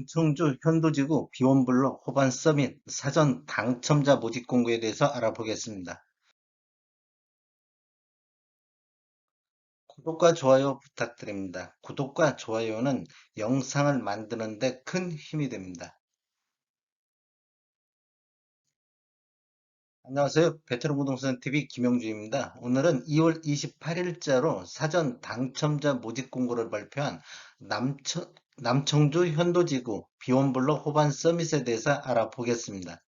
충주 현도지구 비원블록 호반 서밋 사전 당첨자 모집 공고에 대해서 알아보겠습니다. 구독과 좋아요 부탁드립니다. 구독과 좋아요는 영상을 만드는 데 큰 힘이 됩니다. 안녕하세요. 베테랑 부동산 TV 김영주입니다. 오늘은 2월 28일자로 사전 당첨자 모집 공고를 발표한 남청주 현도지구 비원블록 호반 서밋에 대해서 알아보겠습니다.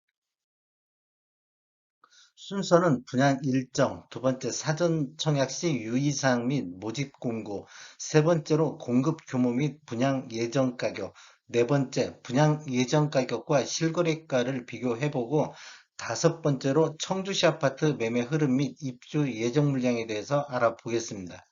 순서는 분양 일정, 두 번째 사전 청약 시 유의사항 및 모집 공고, 세 번째로 공급 규모 및 분양 예정 가격, 네 번째 분양 예정 가격과 실거래가를 비교해보고, 다섯 번째로 청주시 아파트 매매 흐름 및 입주 예정 물량에 대해서 알아보겠습니다.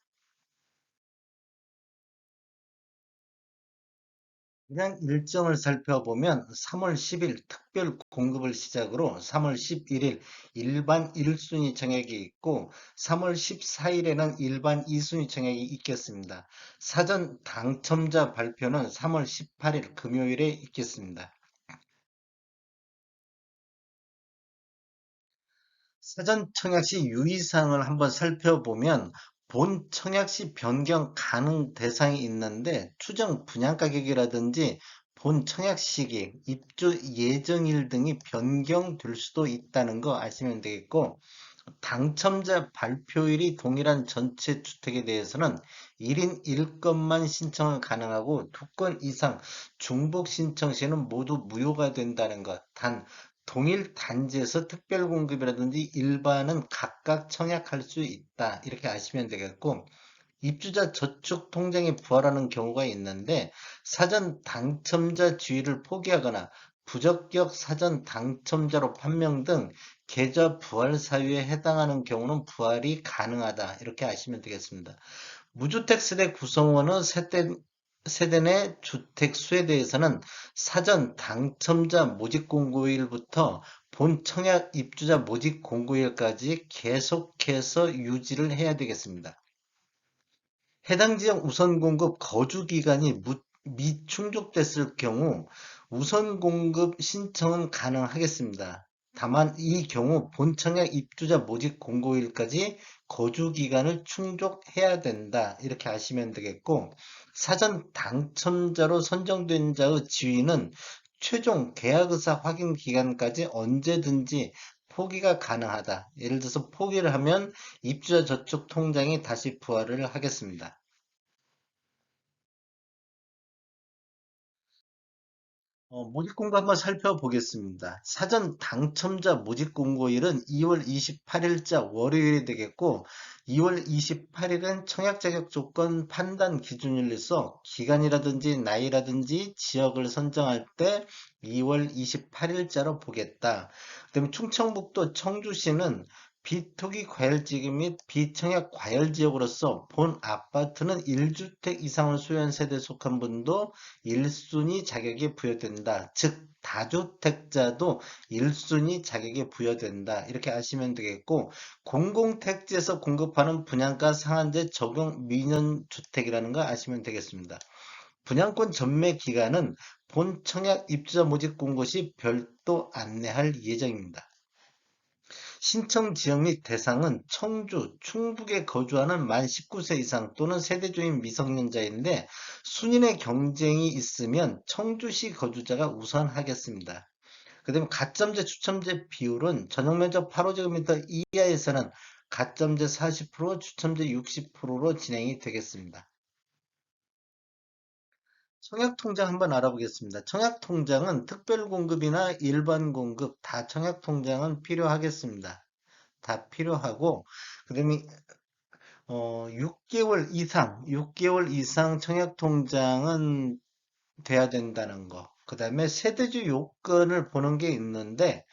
그냥 일정을 살펴보면 3월 10일 특별 공급을 시작으로 3월 11일 일반 1순위 청약이 있고 3월 14일에는 일반 2순위 청약이 있겠습니다. 사전 당첨자 발표는 3월 18일 금요일에 있겠습니다. 사전 청약 시 유의사항을 한번 살펴보면 본 청약 시 변경 가능 대상이 있는데 추정 분양 가격이라든지 본 청약 시기, 입주 예정일 등이 변경될 수도 있다는 거 아시면 되겠고 당첨자 발표일이 동일한 전체 주택에 대해서는 1인 1건만 신청은 가능하고 2건 이상 중복 신청 시에는 모두 무효가 된다는 것. 단 동일 단지에서 특별 공급이라든지 일반은 각각 청약할 수 있다. 이렇게 아시면 되겠고 입주자 저축 통장에 부활하는 경우가 있는데 사전 당첨자 지위를 포기하거나 부적격 사전 당첨자로 판명 등 계좌 부활 사유에 해당하는 경우는 부활이 가능하다. 이렇게 아시면 되겠습니다. 무주택 세대 구성원의 세대 내 주택 수에 대해서는 사전 당첨자 모집 공고일부터 본 청약 입주자 모집 공고일까지 계속해서 유지를 해야 되겠습니다. 해당 지역 우선 공급 거주 기간이 미충족됐을 경우 우선 공급 신청은 가능하겠습니다. 다만 이 경우 본청약 입주자 모집 공고일까지 거주 기간을 충족해야 된다. 이렇게 아시면 되겠고 사전 당첨자로 선정된 자의 지위는 최종 계약의사 확인 기간까지 언제든지 포기가 가능하다. 예를 들어서 포기를 하면 입주자 저축 통장이 다시 부활을 하겠습니다. 모집 공고 한번 살펴보겠습니다. 사전 당첨자 모집 공고일은 2월 28일자 월요일이 되겠고, 2월 28일은 청약 자격 조건 판단 기준일로서 기간이라든지 나이라든지 지역을 선정할 때 2월 28일자로 보겠다. 그다음에 충청북도 청주시는 비토기 과열지구 및 비청약 과열지역으로서 본 아파트는 1주택 이상을 소유한 세대에 속한 분도 1순위 자격이 부여된다. 즉 다주택자도 1순위 자격이 부여된다. 이렇게 아시면 되겠고 공공택지에서 공급하는 분양가 상한제 적용 민연주택이라는 거 아시면 되겠습니다. 분양권 전매 기간은 본 청약 입주자 모집 공고 시 별도 안내할 예정입니다. 신청 지역 및 대상은 청주, 충북에 거주하는 만 19세 이상 또는 세대주인 미성년자인데 순인의 경쟁이 있으면 청주시 거주자가 우선하겠습니다. 그다음에 가점제 추첨제 비율은 전용면적 8호제곱미터 이하에서는 가점제 40%, 추첨제 60%로 진행이 되겠습니다. 청약통장 한번 알아보겠습니다. 청약통장은 특별공급이나 일반 공급 다 청약통장은 필요하겠습니다. 다 필요하고 그다음에 6개월 이상 청약통장은 돼야 된다는 거. 그다음에 세대주 요건을 보는 게 있는데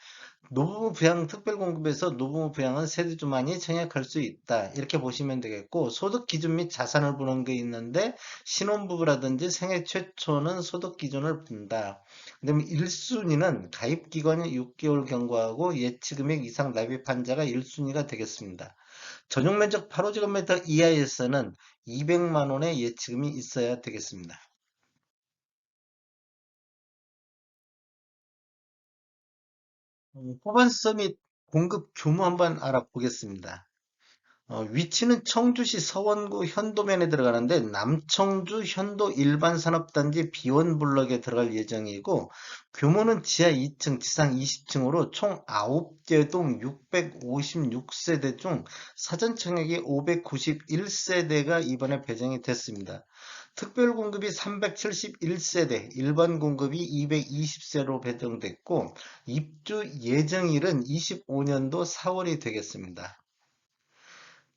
노부부 부양 특별공급에서 노부부 부양은 세대주만이 청약할 수 있다. 이렇게 보시면 되겠고 소득 기준 및 자산을 보는 게 있는데 신혼부부라든지 생애 최초는 소득 기준을 본다. 그다음에 1순위는 가입 기간이 6개월 경과하고 예치 금액 이상 납입한 자가 1순위가 되겠습니다. 전용 면적 8호제곱미터 이하에서는 200만 원의 예치금이 있어야 되겠습니다. 호반서 및 공급 규모 한번 알아보겠습니다. 위치는 청주시 서원구 현도면에 들어가는데 남청주 현도 일반산업단지 비원블럭에 들어갈 예정이고 규모는 지하 2층, 지상 20층으로 총 9개 동 656세대 중 사전 청약이 591세대가 이번에 배정이 됐습니다. 특별 공급이 371세대, 일반 공급이 220세로 배정됐고 입주 예정일은 25년도 4월이 되겠습니다.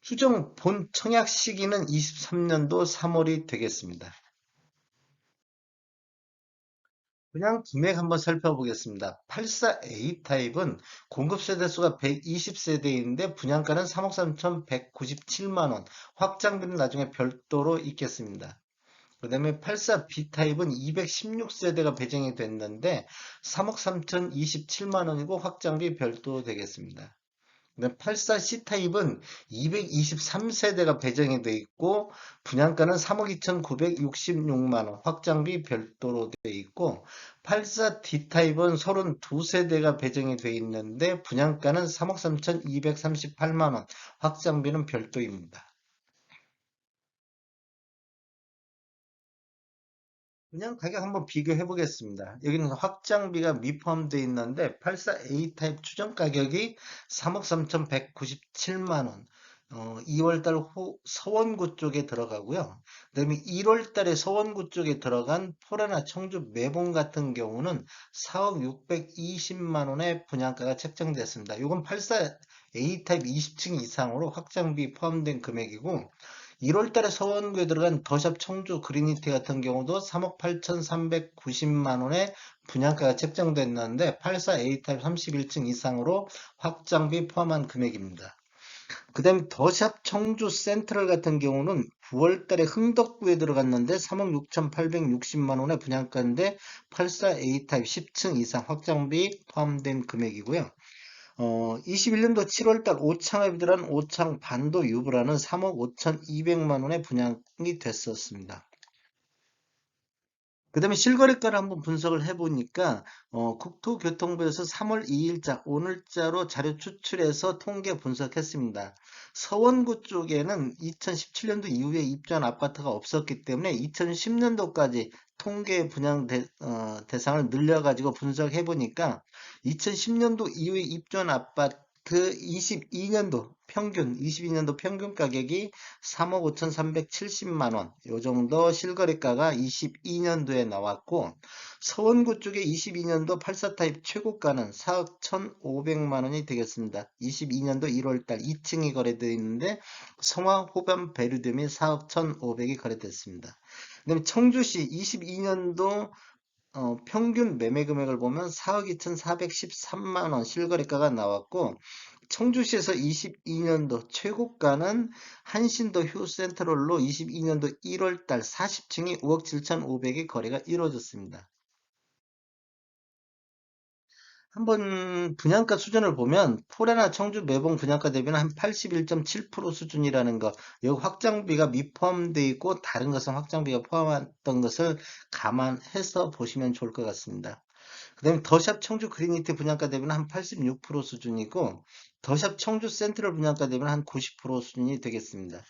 추정 본 청약 시기는 23년도 3월이 되겠습니다. 그냥 금액 한번 살펴보겠습니다. 84A 타입은 공급 세대 수가 120세대인데 분양가는 3억 3,197만 원, 확장비는 나중에 별도로 있겠습니다. 그 다음에 84B 타입은 216세대가 배정이 됐는데 3억 3,027만 원이고 확장비 별도 되겠습니다. 84C 타입은 223세대가 배정이 되어 있고 분양가는 3억 2,966만 원, 확장비 별도로 되어 있고 84D 타입은 32세대가 배정이 되어 있는데 분양가는 3억 3,238만 원, 확장비는 별도입니다. 그냥 가격 한번 비교해 보겠습니다. 여기는 확장비가 미포함되어 있는데 84A 타입 추정 가격이 3억 3,197만 원. 2월달 서원구 쪽에 들어가고요. 그다음에 1월달에 서원구 쪽에 들어간 포레나 청주 매봉 같은 경우는 4억 620만 원의 분양가가 책정됐습니다. 이건 84A 타입 20층 이상으로 확장비 포함된 금액이고 1월 달에 서원구에 들어간 더샵 청주 그리니티 같은 경우도 3억 8,390만 원의 분양가가 책정됐는데 84A 타입 31층 이상으로 확장비 포함한 금액입니다. 그 다음에 더샵 청주 센트럴 같은 경우는 9월 달에 흥덕구에 들어갔는데 3억 6,860만 원의 분양가인데 84A 타입 10층 이상 확장비 포함된 금액이고요. 21년도 7월달 오창업이 들어간 오창 반도 유브라는 3억 5,200만 원에 분양이 됐었습니다. 그 다음에 실거래가를 한번 분석을 해보니까 국토교통부에서 3월 2일자 오늘자로 자료 추출해서 통계 분석했습니다. 서원구 쪽에는 2017년도 이후에 입주한 아파트가 없었기 때문에 2010년도까지 통계 분양 대상을 늘려가지고 분석해보니까 2010년도 이후에 입주한 아파트 22년도 평균 가격이 3억 5,370만 원, 요 정도 실거래가가 22년도에 나왔고, 서원구 쪽에 22년도 84타입 최고가는 4억 1,500만 원이 되겠습니다. 22년도 1월달 2층이 거래되어 있는데, 성화 호반 베르드 및 4억 1,500이 거래됐습니다. 그다음에 청주시 22년도 평균 매매 금액을 보면 4억 2,413만 원 실거래가가 나왔고 청주시에서 22년도 최고가는 한신도 휴센트럴로 22년도 1월 달 40층이 5억 7,500에 거래가 이루어졌습니다. 한번 분양가 수준을 보면 포레나 청주 매봉 분양가 대비는 한 81.7% 수준이라는 거, 여기 확장비가 미포함되어 있고 다른 것은 확장비가 포함했던 것을 감안해서 보시면 좋을 것 같습니다. 그 다음에 더샵 청주 그리니티 분양가 대비는 한 86% 수준이고 더샵 청주 센트럴 분양가 대비는 한 90% 수준이 되겠습니다.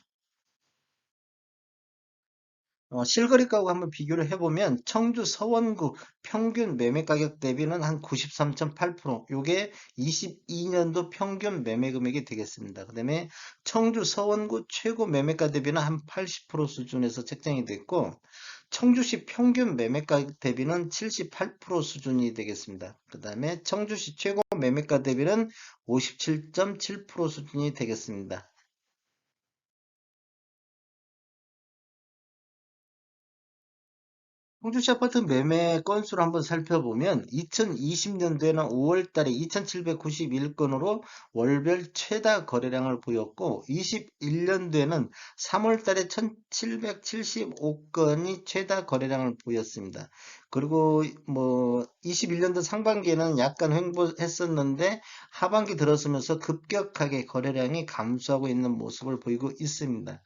실거래가하고 한번 비교를 해보면 청주 서원구 평균 매매 가격 대비는 한 93.8%, 요게 22년도 평균 매매 금액이 되겠습니다. 그 다음에 청주 서원구 최고 매매가 대비는 한 80% 수준에서 책정이 됐고 청주시 평균 매매가 대비는 78% 수준이 되겠습니다. 그 다음에 청주시 최고 매매가 대비는 57.7% 수준이 되겠습니다. 청주시 아파트 매매 건수를 한번 살펴보면 2020년도에는 5월 달에 2,791건으로 월별 최다 거래량을 보였고 21년도에는 3월 달에 1,775건이 최다 거래량을 보였습니다. 그리고 뭐 21년도 상반기에는 약간 횡보했었는데 하반기 들어서면서 급격하게 거래량이 감소하고 있는 모습을 보이고 있습니다.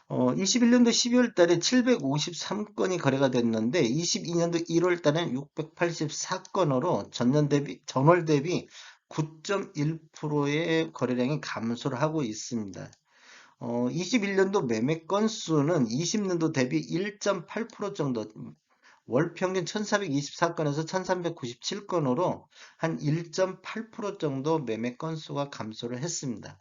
21년도 12월 달에 753건이 거래가 됐는데 22년도 1월 달에는 684건으로 전월 대비 9.1%의 거래량이 감소를 하고 있습니다. 21년도 매매 건수는 20년도 대비 1.8% 정도, 월 평균 1424건에서 1397건으로 한 1.8% 정도 매매 건수가 감소를 했습니다.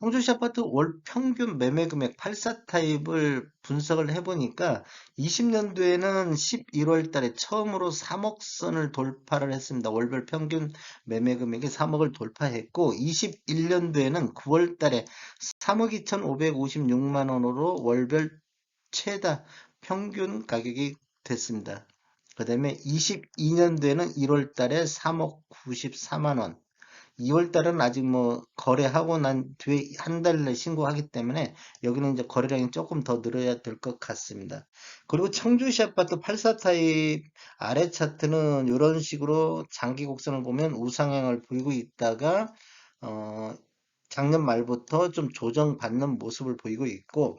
청주시 아파트 월 평균 매매 금액 84 타입을 분석을 해보니까 20년도에는 11월 달에 처음으로 3억 선을 돌파를 했습니다. 월별 평균 매매 금액이 3억을 돌파했고 21년도에는 9월 달에 3억 2,556만 원으로 월별 최다 평균 가격이 됐습니다. 그 다음에 22년도에는 1월 달에 3억 94만 원, 2월 달은 아직 뭐 거래하고 난 뒤에 한 달 내 신고하기 때문에 여기는 이제 거래량이 조금 더 늘어야 될 것 같습니다. 그리고 청주시 아파트 84 타입 아래 차트는 이런 식으로 장기 곡선을 보면 우상향을 보이고 있다가 어, 작년 말부터 좀 조정받는 모습을 보이고 있고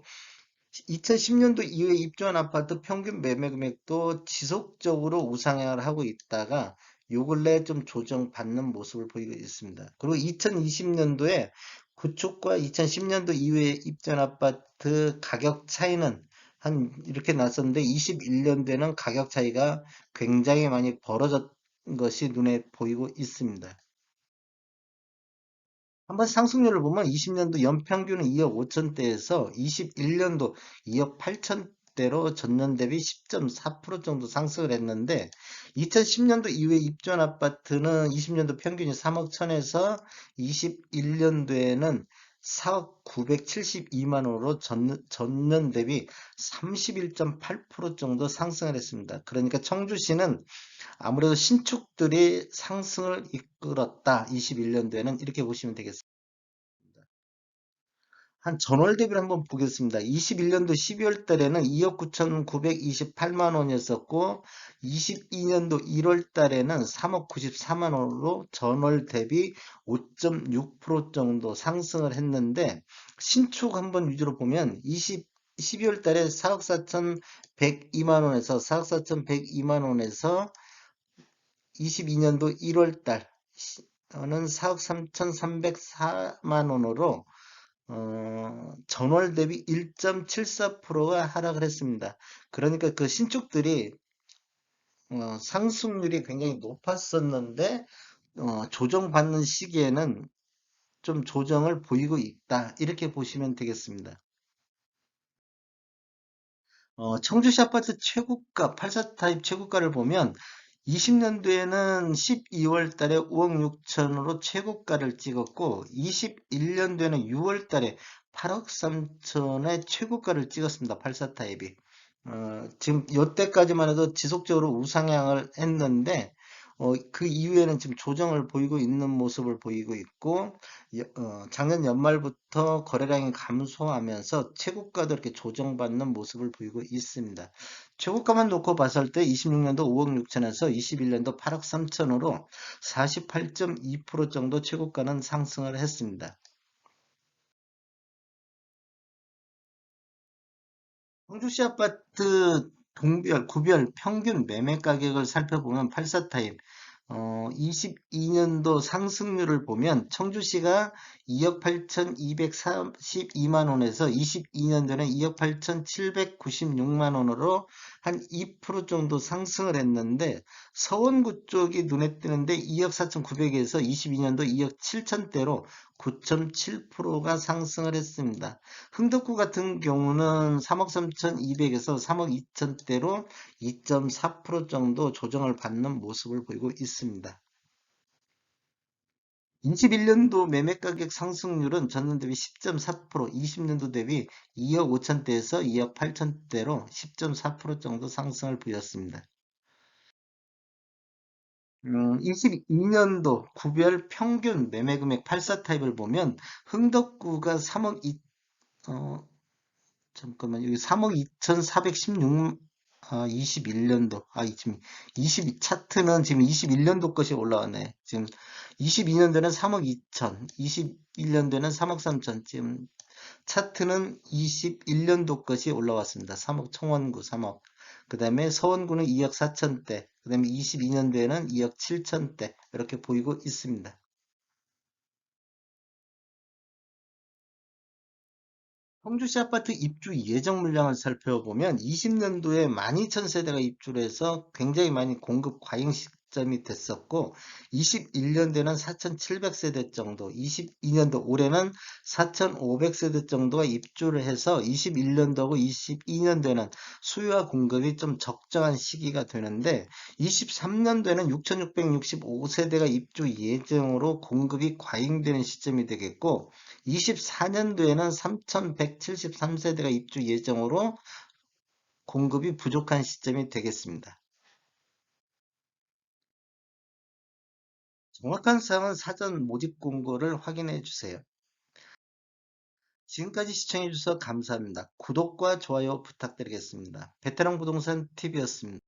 2010년도 이후에 입주한 아파트 평균 매매 금액도 지속적으로 우상향을 하고 있다가 요 근래 좀 조정받는 모습을 보이고 있습니다. 그리고 2020년도에 구축과 2010년도 이후에 입주한 아파트 가격 차이는 한 이렇게 났었는데 21년도에는 가격 차이가 굉장히 많이 벌어졌던 것이 눈에 보이고 있습니다. 한번 상승률을 보면 20년도 연평균은 2억 5천대에서 21년도 2억 8천대로 전년 대비 10.4% 정도 상승을 했는데 2010년도 이후에 입주한 아파트는 20년도 평균이 3억 천에서 21년도에는 4억 972만 원으로 전년 대비 31.8% 정도 상승을 했습니다. 그러니까 청주시는 아무래도 신축들이 상승을 이끌었다. 21년도에는 이렇게 보시면 되겠습니다. 한 전월 대비를 한번 보겠습니다. 21년도 12월 달에는 2억 9,928만 원이었었고 22년도 1월 달에는 3억 94만 원으로 전월 대비 5.6% 정도 상승을 했는데 신축 한번 위주로 보면 12월 달에 4억 4,102만 원에서 4억 4,102만 원에서 22년도 1월 달은 4억 3,304만 원으로 전월 대비 1.74%가 하락을 했습니다. 그러니까 그 신축들이 상승률이 굉장히 높았었는데 조정받는 시기에는 좀 조정을 보이고 있다. 이렇게 보시면 되겠습니다. 청주시 아파트 최고가, 84 타입 최고가를 보면 20년도에는 12월 달에 5억 6천으로 최고가를 찍었고 21년도에는 6월 달에 8억 3천의 최고가를 찍었습니다. 84 타입이. 지금 이때까지만 해도 지속적으로 우상향을 했는데 그 이후에는 지금 조정을 보이고 있는 모습을 보이고 있고 작년 연말부터 거래량이 감소하면서 최고가도 이렇게 조정받는 모습을 보이고 있습니다. 최고가만 놓고 봤을 때 26년도 5억 6천에서 21년도 8억 3천으로 48.2% 정도 최고가는 상승을 했습니다. 청주시 아파트 동별, 구별 평균 매매 가격을 살펴보면 84 타입 22년도 상승률을 보면 청주시가 2억 8,242만 원에서 22년도는 2억 8,796만 원으로 한 2% 정도 상승을 했는데 서원구 쪽이 눈에 띄는데 2억 4,900에서 22년도 2억 7천대로 9.7%가 상승을 했습니다. 흥덕구 같은 경우는 3억 3,200에서 3억 2천대로 2.4% 정도 조정을 받는 모습을 보이고 있습니다. 21년도 매매가격 상승률은 전년 대비 10.4%, 20년도 대비 2억 5천대에서 2억 8천대로 10.4% 정도 상승을 보였습니다. 22년도 구별 평균 매매금액 84 타입을 보면 흥덕구가 3억 잠깐만, 여기 3억 2,416, 21년도. 지금 22차트는 지금 21년도 것이 올라왔네. 지금 22년도는 3억 2천, 21년도는 3억 3천. 지금 차트는 21년도 것이 올라왔습니다. 3억 청원구 3억. 그 다음에 서원구는 2억 4천대. 그 다음에 22년도에는 2억 7천대. 이렇게 보이고 있습니다. 청주시 아파트 입주 예정 물량을 살펴보면 20년도에 12,000세대가 입주를 해서 굉장히 많이 공급 과잉 시점이 됐었고 21년도에는 4,700세대 정도, 22년도 올해는 4,500세대 정도가 입주를 해서 21년도하고 22년도에는 수요와 공급이 좀 적정한 시기가 되는데 23년도에는 6,665세대가 입주 예정으로 공급이 과잉되는 시점이 되겠고 24년도에는 3,173세대가 입주 예정으로 공급이 부족한 시점이 되겠습니다. 정확한 사항은 사전 모집 공고를 확인해 주세요. 지금까지 시청해 주셔서 감사합니다. 구독과 좋아요 부탁드리겠습니다. 베테랑 부동산 TV였습니다.